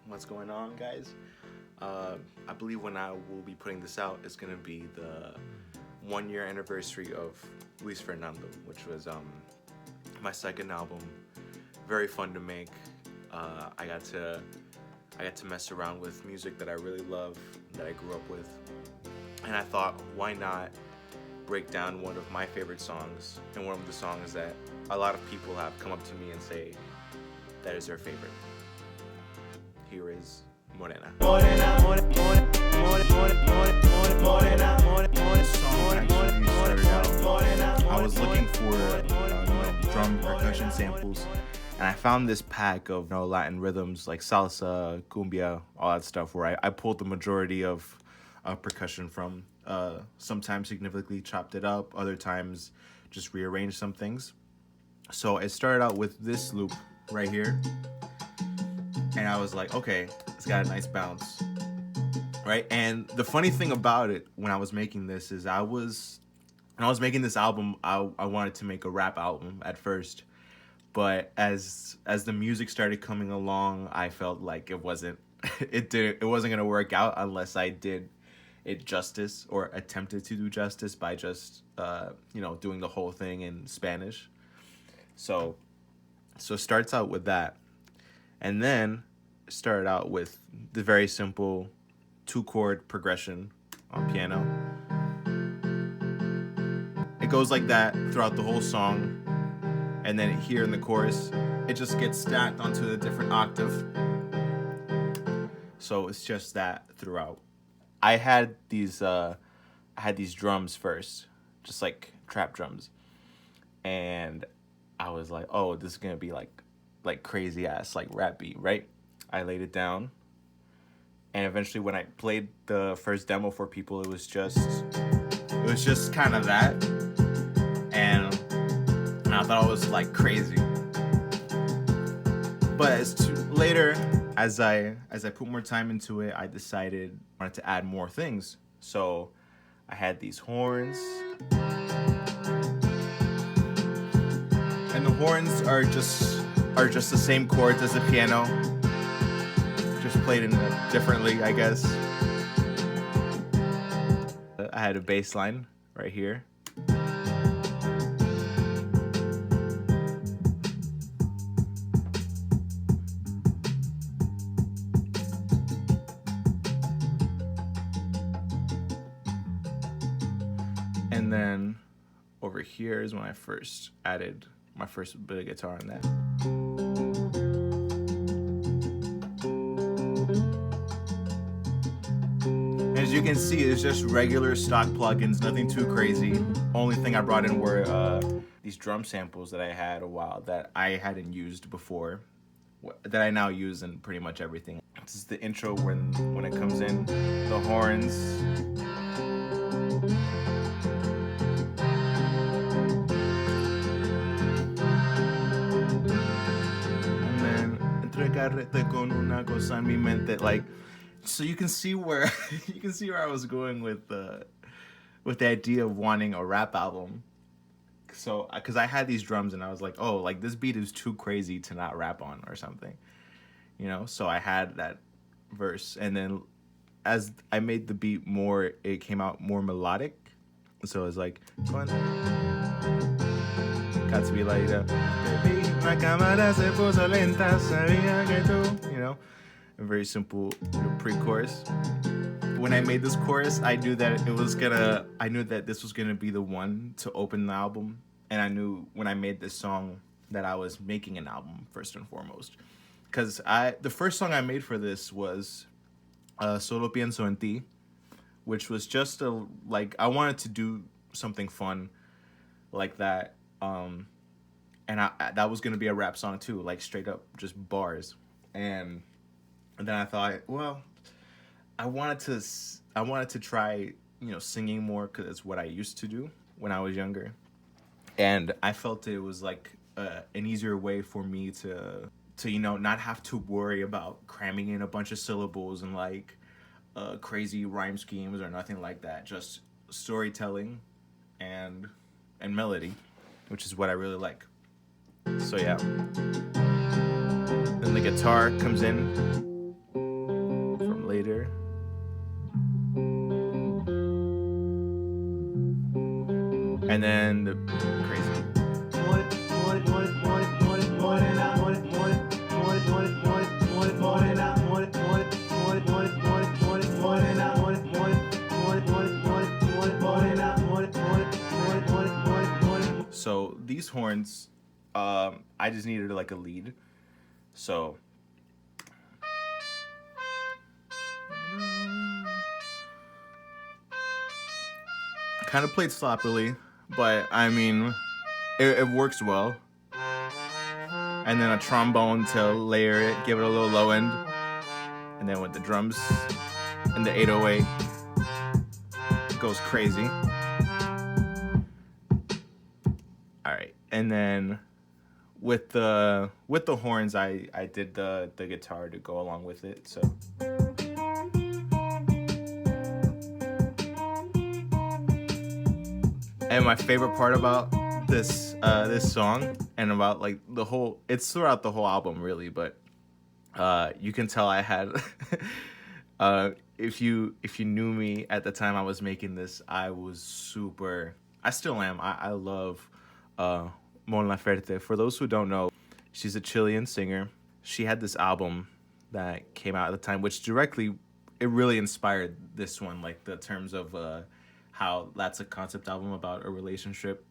What's going on, guys? I believe when I will be putting this out, it's gonna be the 1 year anniversary of Luis Fernando, which was my second album. Very fun to make. I got to mess around with music that I really love, that I grew up with, and I thought, why not break down one of my favorite songs and one of the songs that a lot of people have come up to me and say that is their favorite. Here is Morena. Morena, Morena, Morena, Morena, Morena. This song actually started out, I was looking for drum percussion samples, and I found this pack of Latin rhythms like salsa, cumbia, all that stuff, where I pulled the majority of percussion from. Sometimes significantly chopped it up, other times just rearranged some things. So it started out with this loop right here, and I was like, okay, it's got a nice bounce, right? And the funny thing about it, when I was making this, is when I was making this album, I wanted to make a rap album at first, but as the music started coming along, I felt like it wasn't gonna work out unless I did it justice, or attempted to do justice, by just doing the whole thing in Spanish. So it starts out with that, and then started out with the very simple 2-chord progression on piano. It goes like that throughout the whole song, and then here in the chorus, it just gets stacked onto a different octave. So it's just that throughout. I had these drums first, just like trap drums, and I was like, oh, this is gonna be like crazy ass like rap beat, right? I laid it down, and eventually when I played the first demo for people, it was just kind of that, and I thought it was like crazy. But later, as I put more time into it, I decided I wanted to add more things. So I had these horns, and the horns are just the same chords as the piano, just played in differently, I guess. I had a bass line right here. And then over here is when I first added my first bit of guitar on that. As you can see, it's just regular stock plugins, nothing too crazy. Only thing I brought in were these drum samples that I had a while that I hadn't used before, that I now use in pretty much everything. This is the intro when it comes in, the horns. Con una cosa en mi mente, like, so you can see where I was going with the idea of wanting a rap album. So because I had these drums and I was like, oh, like this beat is too crazy to not rap on or something, so I had that verse, and then as I made the beat more, it came out more melodic. So it's like, got to be like la cámara se puso lenta, sabía que tú, a very simple pre-chorus. When I made this chorus, I knew that this was gonna be the one to open the album, and I knew when I made this song that I was making an album first and foremost, because the first song I made for this was Solo Pienso en Ti, which was just I wanted to do something fun like that. And that was gonna be a rap song too, like straight up just bars. And then I thought, well, I wanted to try, singing more, because it's what I used to do when I was younger. And I felt it was like an easier way for me to not have to worry about cramming in a bunch of syllables and like crazy rhyme schemes or nothing like that. Just storytelling and melody, which is what I really like. So yeah. Then the guitar comes in. the crazy. So these horns, I just needed like a lead. So kind of played sloppily, but I mean, it works well. And then a trombone to layer it, give it a little low end. And then with the drums and the 808, it goes crazy. All right, and then with the horns, I did the guitar to go along with it. So. And my favorite part about this song and about like the whole, it's throughout the whole album really, but you can tell I had if you knew me at the time I was making this, I still am. I love Mon Laferte. For those who don't know, she's a Chilean singer. She had this album that came out at the time, which it really inspired this one, like the terms of how that's a concept album about a relationship.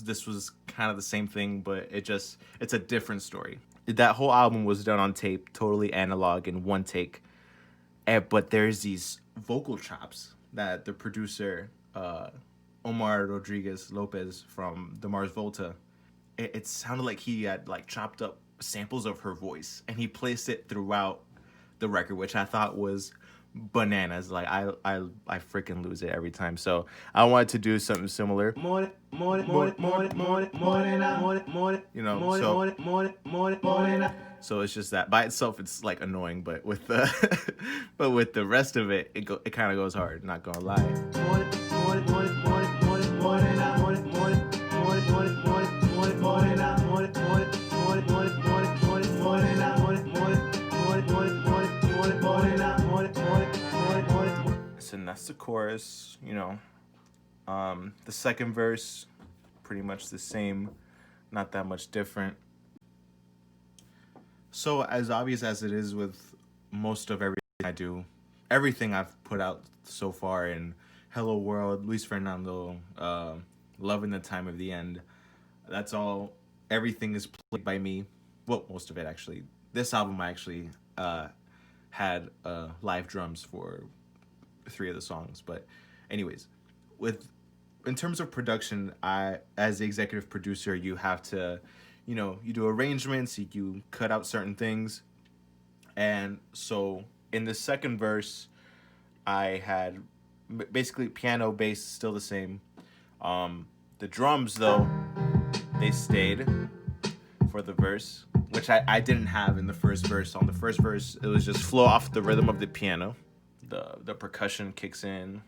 This was kind of the same thing, but it's a different story. That whole album was done on tape, totally analog in one take. But there's these vocal chops that the producer, Omar Rodriguez Lopez from the Mars Volta, it sounded like he had like chopped up samples of her voice and he placed it throughout the record, which I thought was bananas. Like I freaking lose it every time. So I wanted to do something similar. You know, so it's just that by itself it's like annoying, but with the rest of it, it kind of goes hard. Not gonna lie. And that's the chorus, you know. The second verse, pretty much the same, not that much different. So as obvious as it is with most of everything I do, everything I've put out so far in Hello World, Luis Fernando, Loving the Time of the End, that's all, everything is played by me. Well, most of it actually. This album I actually had live drums for 3 of the songs. But anyways, in terms of production, as the executive producer, you have to, you know, you do arrangements, you cut out certain things. And so in the second verse, I had basically piano, bass, still the same. The drums though, they stayed for the verse, which I didn't have in the first verse. On the first verse, it was just flow off the rhythm of the piano. The percussion kicks in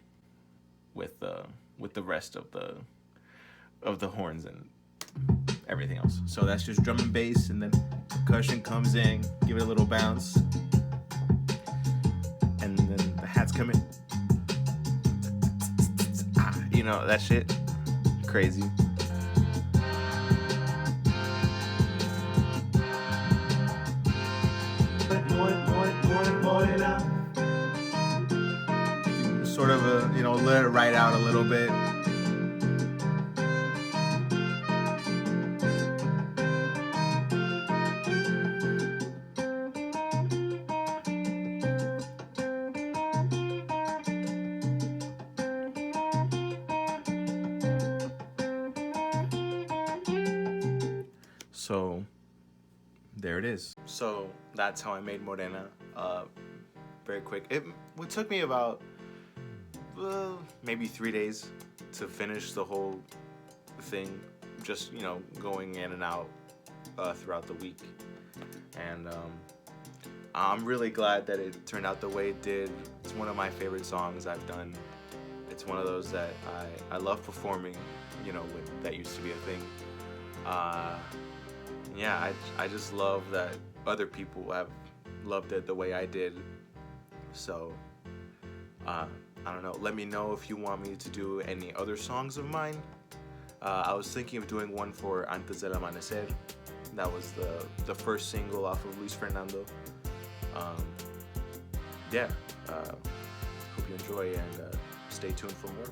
with the rest of the horns and everything else. So that's just drum and bass, and then percussion comes in, give it a little bounce, and then the hats come in. You know that shit, crazy. Sort of let it ride out a little bit. So there it is. So that's how I made Morena. Very quick. It took me about maybe 3 days to finish the whole thing, just going in and out throughout the week. And I'm really glad that it turned out the way it did. It's one of my favorite songs I've done. It's one of those that I love performing, when that used to be a thing. Yeah, I just love that other people have loved it the way I did. So I don't know, let me know if you want me to do any other songs of mine. I was thinking of doing one for Antes del Amanecer. That was the first single off of Luis Fernando. Yeah, hope you enjoy and stay tuned for more.